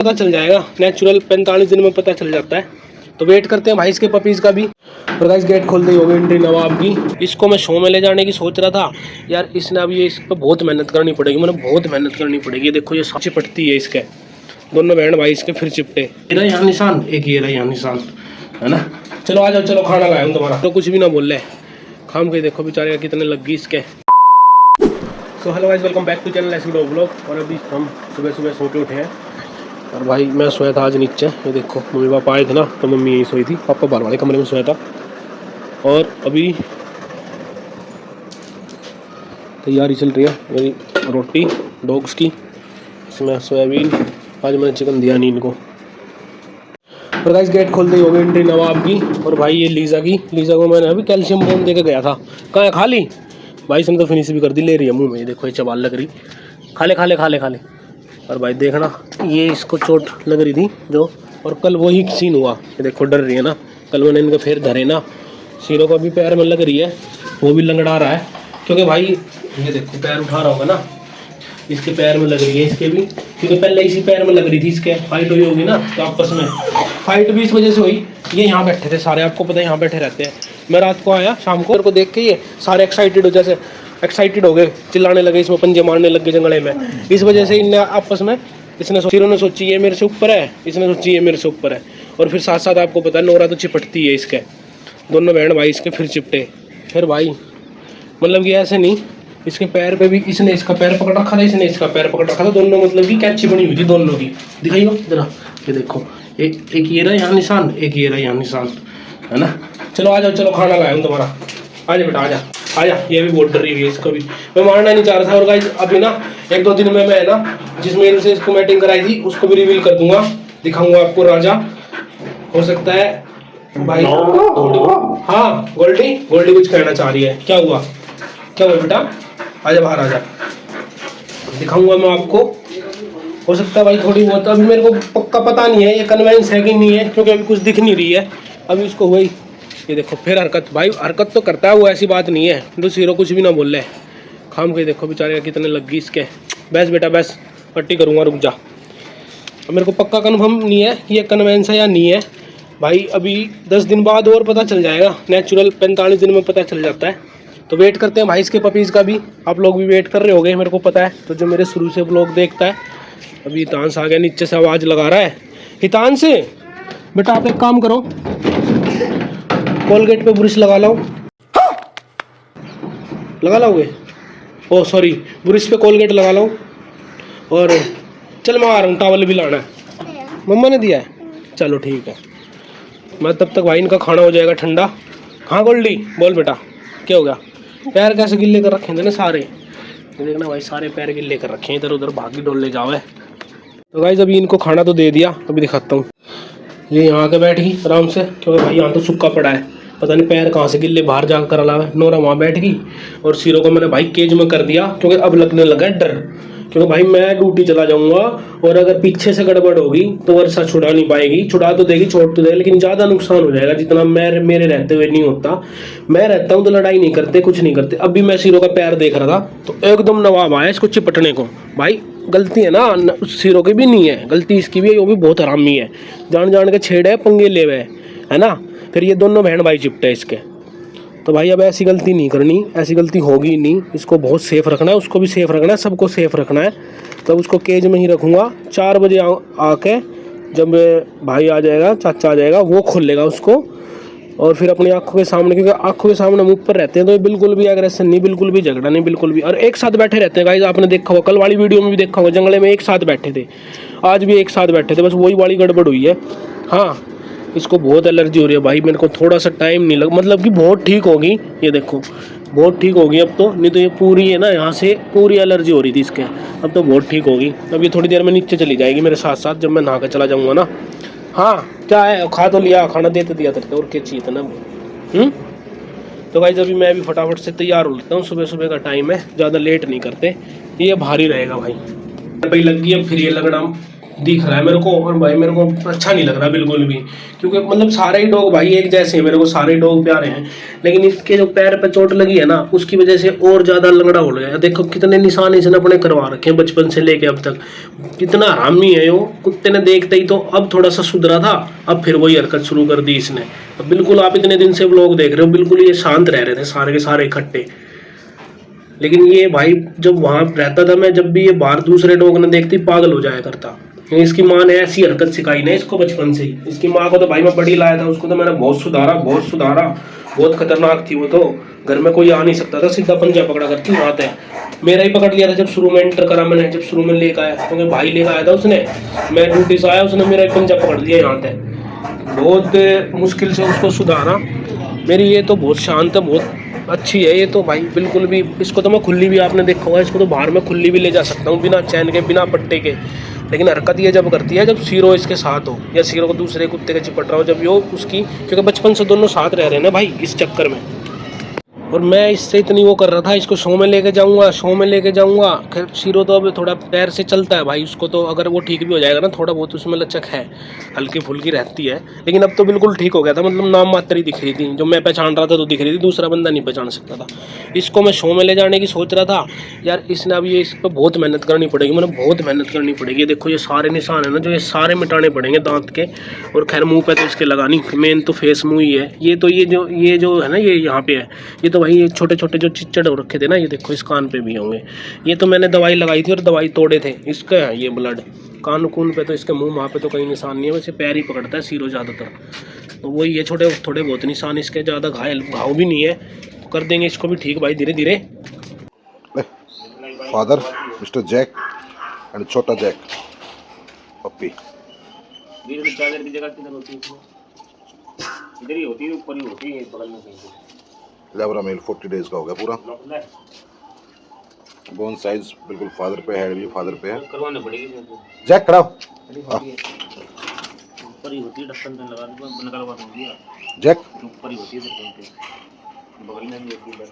पता चल जाएगा, नेचुरल 45 दिन में पता चल जाता है। तो वेट करते हैं भाई इसके पपीज़ का भी। और गाइस गेट खोल दी होगी एंट्री नवाब की। इसको मैं शो में ले जाने की सोच रहा था यार, इसने अभी इस पर बहुत मेहनत करनी पड़ेगी, मतलब बहुत मेहनत करनी पड़ेगी। ये देखो ये चिपटती है इसके, दोनों बहन भाई इसके फिर चिपटे। ये रहा यहाँ निशान, एक ये रहा यहाँ निशान, है ना। चलो आ जाओ, चलो खाना लाया हूँ तुम्हारा। तो कुछ भी ना बोल रहे खाम के, देखो बेचारे कितने लग गई इसके। So hello guys, welcome back to channel ऐसी व्लॉग। और अभी हम सुबह सुबह सो के उठे हैं और भाई मैं सोया था आज नीचे। ये देखो मम्मी पापा आए थे ना, तो मम्मी यहीं सोई थी, पापा बाहर वाले कमरे में सोया था। और अभी तैयारी चल रही है मेरी रोटी डॉग्स की, इसमें सोयाबीन। आज मैंने चिकन दिया नहीं इनको। और गाइस गेट खोल दी होगी एंट्री नवाब की। और भाई ये लीज़ा को मैंने अभी कैल्शियम बोन दे के गया था। कहाँ है खाली भाई, इसने तो फिनिश भी कर दी, ले रही है मुँह में। ये देखो ये चबाल लग रही, खा ले। और भाई देखना ये इसको चोट लग रही थी जो, और कल वही सीन हुआ। ये देखो डर रही है ना, कल मैंने इनको फिर धरे ना, शीरो को भी पैर में लग रही है, वो भी लंगड़ा रहा है। क्योंकि भाई ये देखो पैर उठा रहा होगा ना, इसके पैर में लग रही है इसके भी, क्योंकि पहले इसी पैर में लग रही थी इसके। फाइट हुई होगी ना, तो आपस में फाइट भी इस वजह से हुई। ये यहाँ बैठे थे सारे, आपको पता है यहाँ बैठे रहते हैं। मैं रात को आया शाम को, मेरे को देख के ये सारे एक्साइटेड हो गए, चिल्लाने लगे, इसमें पंजे मारने लग गए जंगले में। इस वजह से इन आपस में इन्होंने सोची ये मेरे से ऊपर है, इसने सोची ये मेरे से ऊपर है। और फिर साथ साथ आपको पता है नोरा तो चिपटती है इसके, दोनों बहन भाई इसके फिर चिपटे। फिर भाई मतलब कि ऐसे नहीं, इसके पैर पे भी इसने इसका पैर पकड़ रखा था, इसने इसका पैर पकड़ रखा था, दोनों मतलब कि कैची बनी हुई थी दोनों की। दिखाइयो जरा, ये देखो एक ये रहा यहाँ निशान, एक ये रहा यहाँ निशान, है ना। चलो आ जाओ, चलो खाना लाया हूँ तुम्हारा। आ जा बेटा, आ जा। ये भी बहुत डर रही है, इसको भी मैं मारना नहीं चाह रहा था। और गाइस अभी ना 1-2 दिन में मैं ना जिस मेल से इसको मैटिंग कराई थी उसको भी रिवील कर दूंगा, दिखाऊंगा आपको। राजा हो सकता है भाई। हाँ गोल्डी कुछ कहना चाह रही है। क्या हुआ बेटा, आजा बाहर आजा, दिखाऊंगा मैं आपको। हो सकता है भाई थोड़ी बहुत, अभी मेरे को पक्का पता नहीं है ये कन्वेंस है कि नहीं है, क्योंकि अभी कुछ दिख नहीं रही है अभी उसको। वही ये देखो फिर हरकत तो करता है वो, ऐसी बात नहीं है। तो सीरो कुछ भी ना बोल रहे खाम के, देखो बेचारे कितने लग गई इसके। बस बेटा बस, पट्टी करूँगा, रुक जा। अब मेरे को पक्का कन्फर्म नहीं है कि ये कन्वेंस है या नहीं है भाई। अभी 10 दिन बाद और पता चल जाएगा, नेचुरल 45 दिन में पता चल जाता है। तो वेट करते हैं भाई इसके पपीज़ का भी। आप लोग भी वेट कर रहे होगे मेरे को पता है, तो जो मेरे शुरू से व्लॉग देखता है। अभी हितांश आ गया, नीचे से आवाज़ लगा रहा है। हितांश बेटा आप एक काम करो, कोलगेट पे ब्रश लगा लाओगे। ओह सॉरी, ब्रश पे कोलगेट लगा लो। और चल मैं आ रहा हूँ, टॉवल भी लाना है, मम्मा ने दिया है। चलो ठीक है, मैं तब तक भाई इनका खाना हो जाएगा ठंडा। हाँ गोल्डी बोल बेटा, क्या हो गया? पैर कैसे गिल्ले कर रखे थे ना सारे, देखना भाई सारे पैर गिल्ले कर रखे हैं, इधर उधर भागी डोल ले जाओ है। तो गाइस अभी इनको खाना तो दे दिया, अभी दिखाता हूँ। ये यहाँ आके बैठ गई आराम से, क्योंकि भाई यहाँ तो सूखा पड़ा है, पता नहीं पैर कहाँ से गिल्ले बाहर जाकर कर अलावा। नोरा वहाँ बैठ गई और सीरो को मैंने भाई केज में कर दिया, क्योंकि अब लगने लगा डर। क्योंकि भाई मैं ड्यूटी चला जाऊँगा और अगर पीछे से गड़बड़ होगी तो वर्षा छुड़ा नहीं पाएगी। छुड़ा तो देगी, छोड़ तो देगी, लेकिन ज़्यादा नुकसान हो जाएगा जितना मेरे रहते हुए नहीं होता। मैं रहता हूँ तो लड़ाई नहीं करते, कुछ नहीं करते। अभी मैं सीरो का पैर देख रहा था तो एकदम नवाब आया इसको चिपटने को। भाई गलती है ना सीरो की भी नहीं है, गलती इसकी भी है, वो भी बहुत हरामी है, जान के छेड़े पंगे ले हुए है ना। फिर ये दोनों बहन भाई चिपटे इसके। तो भाई अब ऐसी गलती नहीं करनी, ऐसी गलती होगी नहीं। इसको बहुत सेफ रखना है, उसको भी सेफ रखना है, सबको सेफ रखना है। तो उसको केज में ही रखूँगा। 4 बजे आके जब भाई आ जाएगा, चाचा आ जाएगा, वो खोल लेगा उसको। और फिर अपनी आंखों के सामने, क्योंकि आंखों के सामने मुँह पर रहते हैं तो बिल्कुल भी एग्रेशन नहीं, बिल्कुल भी झगड़ा नहीं, बिल्कुल भी। और एक साथ बैठे रहते हैं गाइस, आपने देखा होगा, कल वाली वीडियो में भी देखा होगा, जंगले में एक साथ बैठे थे, आज भी एक साथ बैठे थे। बस वही वाली गड़बड़ हुई है। हाँ इसको बहुत एलर्जी हो रही है भाई, मेरे को थोड़ा सा टाइम नहीं लगा, मतलब कि बहुत ठीक होगी। ये देखो बहुत ठीक होगी अब तो, नहीं तो ये पूरी है ना यहाँ से पूरी एलर्जी हो रही थी इसके, अब तो बहुत ठीक होगी। अब ये थोड़ी देर में नीचे चली जाएगी मेरे साथ साथ, जब मैं नहा कर चला जाऊँगा ना। हाँ क्या है, खा तो लिया, खाना दे तो दिया तेरे, और क्या चाहिए था ना। तो भाई अभी मैं भी फटाफट से तैयार हो लेता हूँ, सुबह सुबह का टाइम है, ज़्यादा लेट नहीं करते। ये भारी रहेगा भाई लग गई। अब फिर ये लगना दिख रहा है मेरे को, और भाई मेरे को अच्छा नहीं लग रहा बिल्कुल भी, क्योंकि मतलब सारे ही डॉग भाई एक जैसे हैं, मेरे को सारे डॉग प्यारे हैं, लेकिन इसके जो पैर पे चोट लगी है ना उसकी वजह से और ज्यादा लंगड़ा हो गया। देखो कितने निशान इसने अपने करवा रखे हैं बचपन से लेके अब तक, कितना हरामी है वो। कुत्ते ने देखते ही तो अब थोड़ा सा सुधरा था, अब फिर वही हरकत शुरू कर दी इसने। अब बिल्कुल आप इतने दिन से व्लॉग देख रहे हो, बिल्कुल ये शांत रह रहे थे सारे के सारे इकट्ठे, लेकिन ये भाई जब वहां रहता था मैं, जब भी ये बाहर दूसरे डॉग ने देखती पागल हो जाया करता। इसकी माँ ने ऐसी हरकत सिखाई ना इसको बचपन से ही। इसकी माँ को तो भाई मैं बड़ी लाया था, उसको तो मैंने बहुत सुधारा बहुत सुधारा, बहुत खतरनाक थी वो तो, घर में कोई आ नहीं सकता था, सीधा पंजा पकड़ा करती वहां तक। मेरा ही पकड़ लिया था जब शुरू में एंटर करा मैंने, जब शुरू में लेकर आया, क्योंकि भाई लेकर आया था उसने, मैं ड्यूटी से आया, उसने मेरा ही पंजा पकड़ लिया यहाँ तक, बहुत मुश्किल से उसको सुधारा। मेरी ये तो बहुत शांत है, बहुत अच्छी है ये तो भाई, बिल्कुल भी। इसको तो मैं खुली भी, आपने देखा होगा, इसको तो बाहर में खुली भी ले जा सकता हूँ बिना चैन के बिना पट्टे के, लेकिन हरकत ये जब करती है जब सीरो इसके साथ हो या सीरो को दूसरे कुत्ते के चिपट रहा हो, जब यो उसकी, क्योंकि बचपन से दोनों साथ रह रहे हैं ना भाई, इस चक्कर में। और मैं इससे इतनी वो कर रहा था, इसको शो में लेके जाऊंगा, शो में लेके जाऊंगा। खैर शीरो तो अब थोड़ा पैर से चलता है भाई, उसको तो अगर वो ठीक भी हो जाएगा ना, थोड़ा बहुत उसमें लचक है, हल्की फुल्की रहती है, लेकिन अब तो बिल्कुल ठीक हो गया था, मतलब नाम मात्र ही दिख रही थी, जो मैं पहचान रहा था तो दिख रही थी, दूसरा बंदा नहीं पहचान सकता था। इसको मैं शो में ले जाने की सोच रहा था यार, इसने अब ये, इस पर बहुत मेहनत करनी पड़ेगी, मतलब बहुत मेहनत करनी पड़ेगी। देखो ये सारे निशान है ना जो, ये सारे मिटाने पड़ेंगे दांत के, और खैर मुंह पे तो इसके लगानी, मेन तो फेस मुंह ही है। ये तो ये जो है ना, ये यहाँ पे है, ये तो भाई ये छोटे छोटे जो चिच्चड़ हो रखे थे ना, ये देखो इस कान पे भी होंगे, ये तो मैंने दवाई लगाई थी और दवाई तोड़े थे इसका है ये ब्लड। कान कून पे तो इसके मुंह वहाँ पे तो कहीं निशान नहीं है, वैसे पैर ही पकड़ता है सीरो ज़्यादातर, तो वही ये छोटे थोड़े बहुत निशान इसके, ज़्यादा घाव भी नहीं है, कर देंगे इसको भी ठीक भाई धीरे धीरे। फादर मिस्टर जैक एंड छोटा जैक पप्पी। चादर की जगह किधर होती है? इधर ही होती है, ऊपर ही होती है, बगल में कहीं। लेबरा मेल 40 डेज का हो गया पूरा। बोन साइज बिल्कुल फादर पे, हेड भी फादर पे है, करवाने पड़ेगी। जैक खड़ा ऊपर ही होती है, ढक्कन पे लगा दूंगा, निकलवा दूंगी। जैक ऊपर ही होती है, बगल में भी होती है।